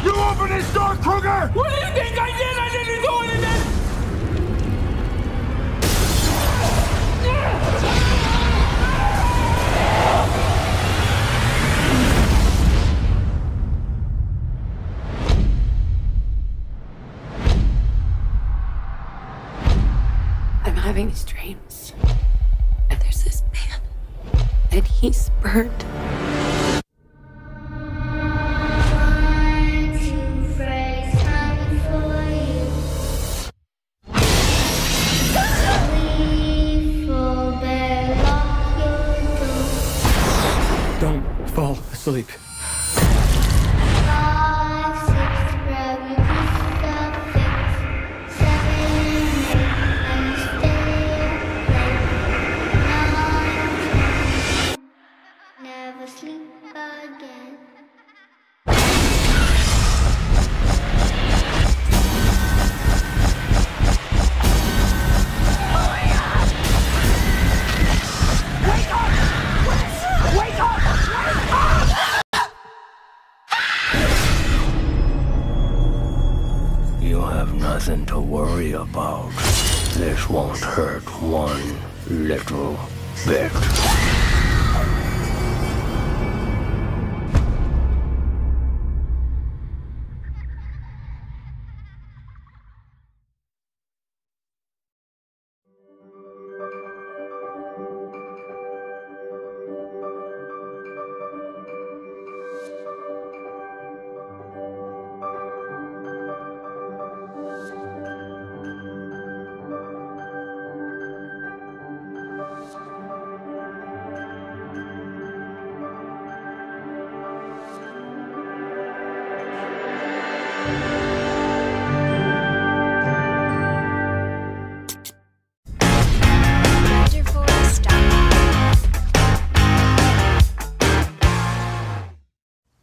You open this door, Kruger! What do you think I did? I didn't do anything! I'm having these dreams. And there's this man. And he's burned. Don't fall asleep. Never sleep again. You have nothing to worry about. This won't hurt one little bit.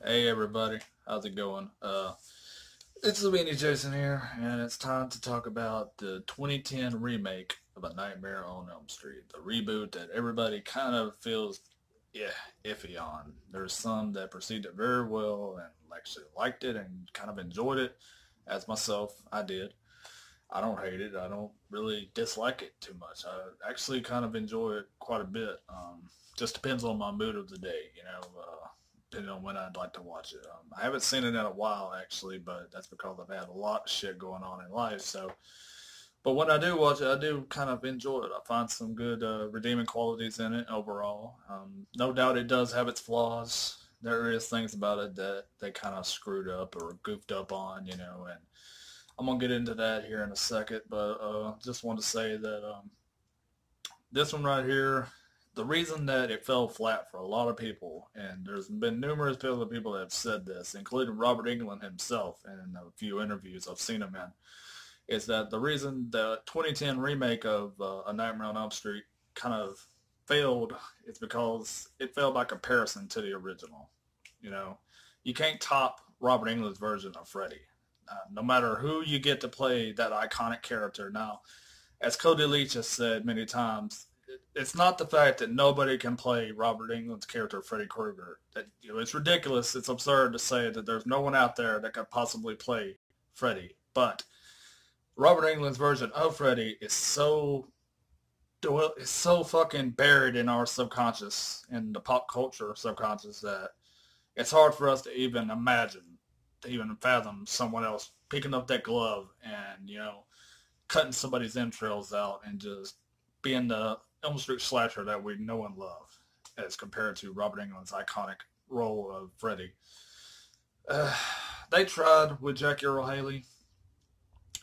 Hey everybody, how's it going? It's Weenie Jason here, and it's time to talk about the 2010 remake of A Nightmare on Elm Street, the reboot that everybody kind of feels, iffy on. There's some that perceived it very well and actually liked it and kind of enjoyed it, as myself, I did. I don't hate it, I don't really dislike it too much. I actually kind of enjoy it quite a bit. Just depends on my mood of the day, depending on when I'd like to watch it. I haven't seen it in a while, actually, but that's because I've had a lot of shit going on in life. But when I do watch it, I do kind of enjoy it. I find some good redeeming qualities in it overall. No doubt it does have its flaws. There is things about it that they kind of screwed up or goofed up on, and I'm going to get into that here in a second, but just want to say that this one right here, the reason that it fell flat for a lot of people, and there's been numerous other people that have said this, including Robert Englund himself in a few interviews I've seen him in, is that the reason the 2010 remake of A Nightmare on Elm Street kind of failed is because it failed by comparison to the original. You can't top Robert Englund's version of Freddy. No matter who you get to play that iconic character. Now, as Cody Leach has said many times, it's not the fact that nobody can play Robert Englund's character, Freddy Krueger. That it's ridiculous. It's absurd to say that there's no one out there that could possibly play Freddy. But Robert Englund's version of Freddy is so fucking buried in our subconscious, in the pop culture subconscious, that it's hard for us to even imagine, to even fathom someone else picking up that glove and, cutting somebody's entrails out and just being the Elm Street slasher that we know and love, as compared to Robert Englund's iconic role of Freddy. They tried with Jackie Earle Haley.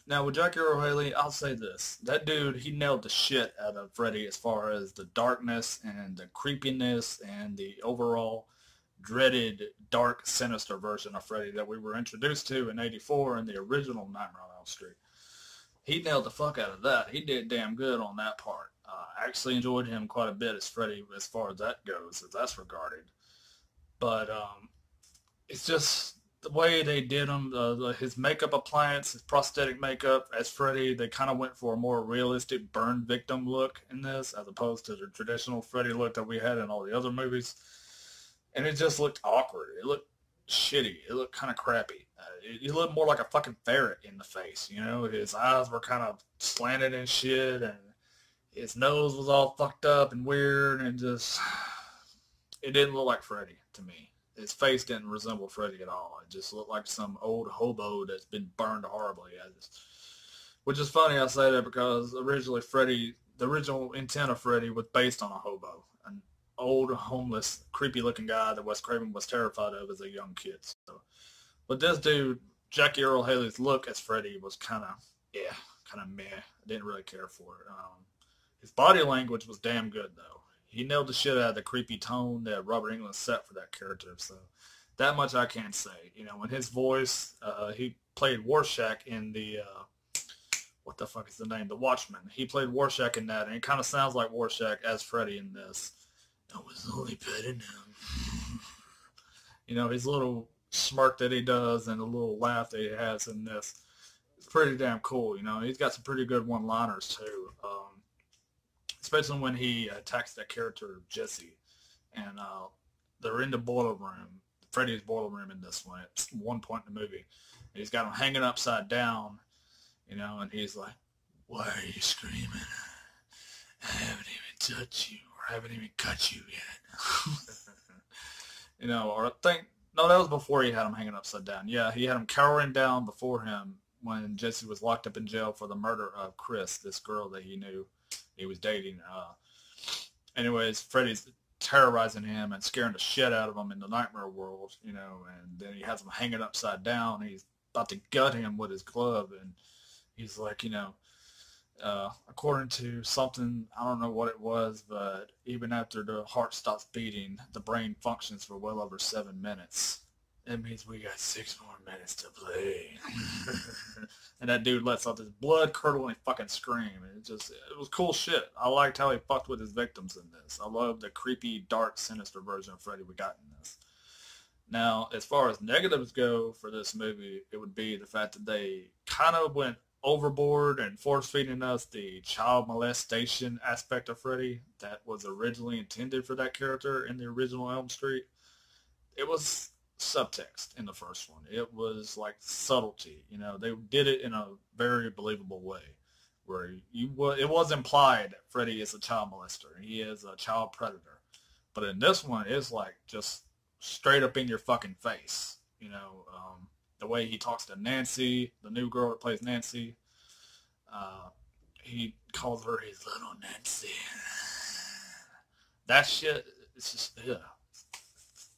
Now, with Jackie Earle Haley, I'll say this. That dude, he nailed the shit out of Freddy as far as the darkness and the creepiness and the overall dreaded, dark, sinister version of Freddy that we were introduced to in '84 in the original Nightmare on Elm Street. He nailed the fuck out of that. He did damn good on that part. I actually enjoyed him quite a bit as Freddy as far as that goes, as that's regarded. But it's just the way they did him, his makeup appliance, his prosthetic makeup as Freddy, they kind of went for a more realistic burn victim look in this, as opposed to the traditional Freddy look that we had in all the other movies. And it just looked awkward. It looked shitty. It looked kind of crappy. he looked more like a fucking ferret in the face, you know? His eyes were kind of slanted and shit, and his nose was all fucked up and weird, and just, it didn't look like Freddy to me. His face didn't resemble Freddy at all. It just looked like some old hobo that's been burned horribly. Which is funny I say that because originally Freddy, the original intent of Freddy was based on a hobo. An old, homeless, creepy-looking guy that Wes Craven was terrified of as a young kid. So, but this dude, Jackie Earle Haley's look as Freddy was kind of meh. I didn't really care for it. His body language was damn good, though. He nailed the shit out of the creepy tone that Robert Englund set for that character. So that much I can say. You know, when his voice, he played Rorschach in the, what the fuck is the name? The Watchmen. He played Rorschach in that, and it kind of sounds like Rorschach as Freddy in this. I was only petting him. You know, his little smirk that he does and the little laugh that he has in this. It's pretty damn cool, you know. He's got some pretty good one-liners, too. Especially when he attacks that character, Jesse. And they're in the boiler room, Freddy's boiler room in this one, at one point in the movie. And he's got him hanging upside down, you know, and he's like, why are you screaming? I haven't even touched you, or I haven't even cut you yet. You know, or I think, no, that was before he had him hanging upside down. Yeah, he had him cowering down before him when Jesse was locked up in jail for the murder of Chris, this girl that he knew he was dating. Anyways, Freddy's terrorizing him and scaring the shit out of him in the nightmare world, you know, and then he has him hanging upside down. He's about to gut him with his glove, and he's like, you know, according to something, I don't know what it was, but even after the heart stops beating, the brain functions for well over 7 minutes. That means we got 6 more minutes to play. And that dude lets out this blood-curdling fucking scream. It was cool shit. I liked how he fucked with his victims in this. I love the creepy, dark, sinister version of Freddy we got in this. Now, as far as negatives go for this movie, it would be the fact that they kind of went overboard and force-feeding us the child molestation aspect of Freddy that was originally intended for that character in the original Elm Street. It was subtext in the first one. It was like subtlety, you know. They did it in a very believable way, where it was implied that Freddy is a child molester. He is a child predator. But in this one, it's like just straight up in your fucking face, you know. The way he talks to Nancy, the new girl that plays Nancy, he calls her his little Nancy. That shit, it's just, yeah.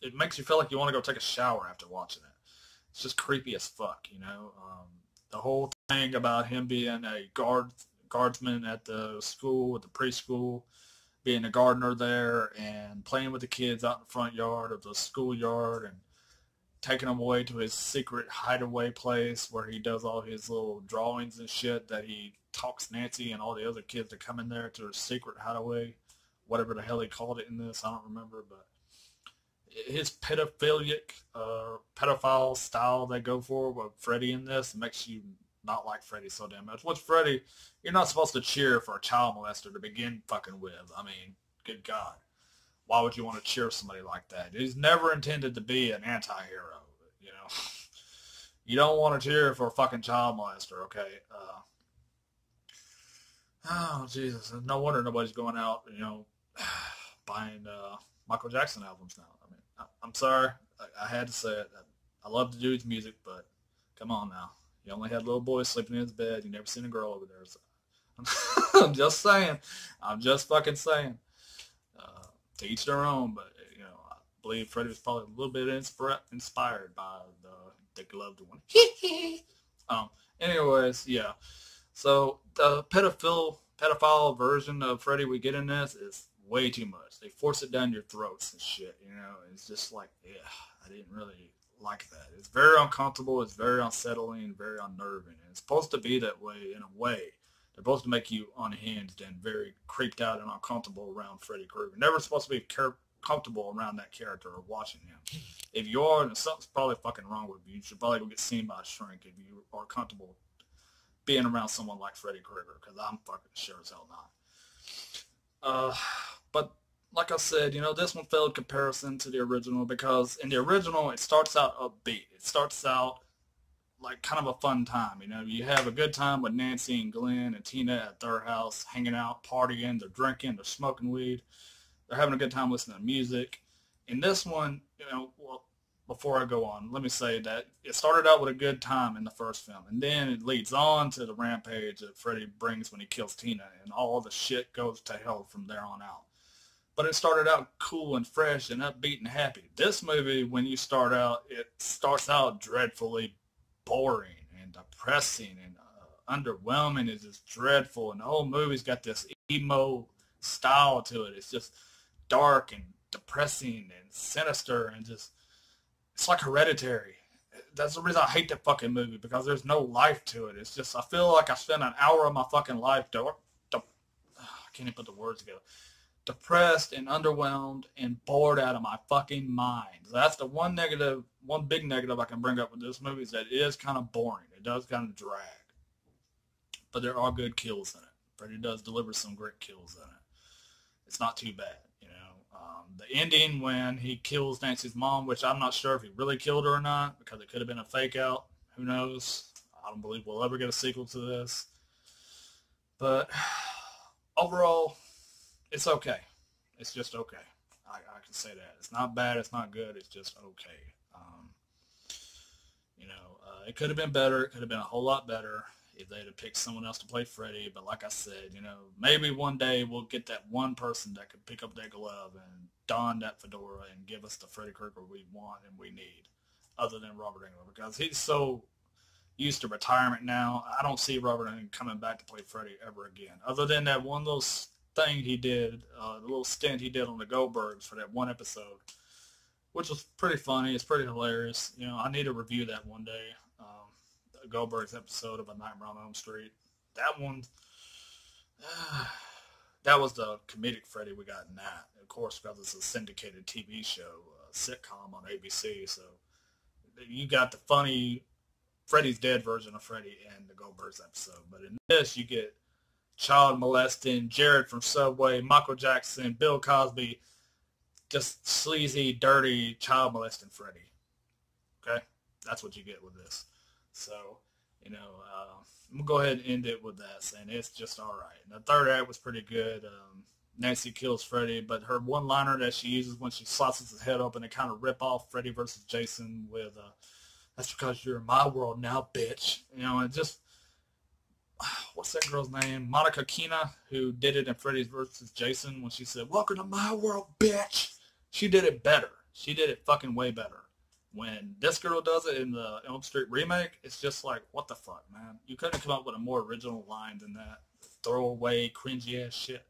It makes you feel like you want to go take a shower after watching it. It's just creepy as fuck, you know. The whole thing about him being a guardsman at the school, at the preschool, being a gardener there, and playing with the kids out in the front yard of the schoolyard, and taking them away to his secret hideaway place where he does all his little drawings and shit that he talks Nancy and all the other kids that come in there to his secret hideaway, whatever the hell he called it in this, I don't remember, but his pedophile style they go for with Freddy in this makes you not like Freddy so damn much. With Freddy, you're not supposed to cheer for a child molester to begin fucking with. I mean, good God. Why would you want to cheer somebody like that? He's never intended to be an anti-hero, you know. You don't want to cheer for a fucking child molester, okay? Oh, Jesus. No wonder nobody's going out, you know, buying Michael Jackson albums now. I mean, I'm sorry. I had to say it. I love the dude's music, but come on now. You only had little boys sleeping in his bed. You never seen a girl over there. So. I'm just saying. I'm just fucking saying. To each their own, but, you know, I believe Freddy was probably a little bit inspired by the gloved one. Anyways, yeah. So the pedophile version of Freddy we get in this is way too much. They force it down your throats and shit, you know. It's just like, yeah, I didn't really like that. It's very uncomfortable. It's very unsettling, very unnerving. And it's supposed to be that way in a way. They're supposed to make you unhinged and very creeped out and uncomfortable around Freddy Krueger. Never supposed to be comfortable around that character or watching him. If you are, then something's probably fucking wrong with you. You should probably go get seen by a shrink if you are comfortable being around someone like Freddy Krueger, because I'm fucking sure as hell not. But like I said, you know, this one failed comparison to the original because in the original it starts out upbeat. It starts out like kind of a fun time. You know, you have a good time with Nancy and Glenn and Tina at their house, hanging out, partying, they're drinking, they're smoking weed, they're having a good time listening to music. In this one, you know, well, before I go on, let me say that it started out with a good time in the first film, and then it leads on to the rampage that Freddy brings when he kills Tina, and all the shit goes to hell from there on out. But it started out cool and fresh and upbeat and happy. This movie, when you start out, it starts out dreadfully boring and depressing and underwhelming. It's just dreadful, and the whole movie's got this emo style to it. It's just dark and depressing and sinister and just, it's like Hereditary. That's the reason I hate that fucking movie, because there's no life to it. It's just, I feel like I spent an hour of my fucking life, I can't even put the words together, depressed and underwhelmed and bored out of my fucking mind. So that's the one big negative I can bring up with this movie, is that it is kind of boring. It does kind of drag. But there are good kills in it. Freddy does deliver some great kills in it. It's not too bad. The ending when he kills Nancy's mom, which I'm not sure if he really killed her or not, because it could have been a fake out. Who knows? I don't believe we'll ever get a sequel to this. But overall, it's okay. It's just okay. I can say that. It's not bad. It's not good. It's just okay. It could have been better. It could have been a whole lot better if they'd have picked someone else to play Freddy. But like I said, maybe one day we'll get that one person that could pick up that glove and don that fedora and give us the Freddy Krueger we want and we need, other than Robert Englund, because he's so used to retirement now. I don't see Robert Englund coming back to play Freddy ever again, other than that one little thing he did, the little stint he did on the Goldbergs for that one episode, which was pretty funny. It's pretty hilarious. I need to review that one day. The Goldbergs episode of A Nightmare on Elm Street. That one, that was the comedic Freddy we got in that. Of course, because it's a syndicated TV show, sitcom on ABC. So you got the funny Freddy's Dead version of Freddy in the Goldbergs episode. But in this, you get child molesting, Jared from Subway, Michael Jackson, Bill Cosby, just sleazy, dirty, child molesting Freddy. Okay? That's what you get with this. So, I'm going to go ahead and end it with that, saying it's just all right. And the third act was pretty good. Nancy kills Freddy, but her one-liner that she uses when she slices his head open and kind of rip off Freddy versus Jason with, that's because you're in my world now, bitch. And just, what's that girl's name? Monica Keena, who did it in Freddy versus Jason when she said, "Welcome to my world, bitch." She did it better. She did it fucking way better. When this girl does it in the Elm Street remake, it's just like, what the fuck, man? You couldn't come up with a more original line than that. Throwaway, cringy ass shit.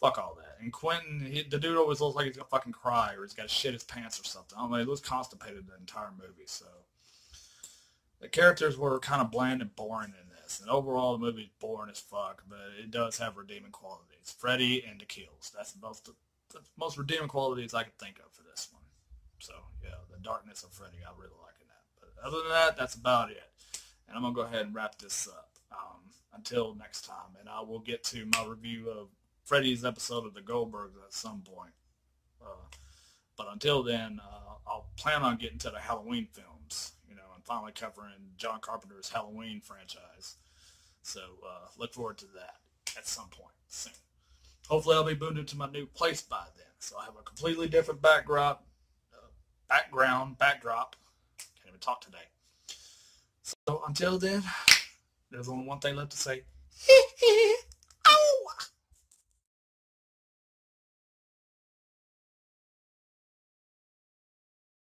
Fuck all that. And Quentin, the dude always looks like he's gonna fucking cry or he's got to shit his pants or something. I mean, he looks constipated the entire movie. So the characters were kind of bland and boring in this. And overall, the movie's boring as fuck, but it does have redeeming qualities. Freddy and the kills. That's the most redeeming qualities I could think of for this one. So, yeah, the darkness of Freddy, I really like in that. But other than that, that's about it. And I'm going to go ahead and wrap this up until next time. And I will get to my review of Freddy's episode of the Goldbergs at some point. But until then, I'll plan on getting to the Halloween films, and finally covering John Carpenter's Halloween franchise. So look forward to that at some point soon. Hopefully I'll be moved into my new place by then. So I have a completely different backdrop. Can't even talk today. So until then, there's only one thing left to say.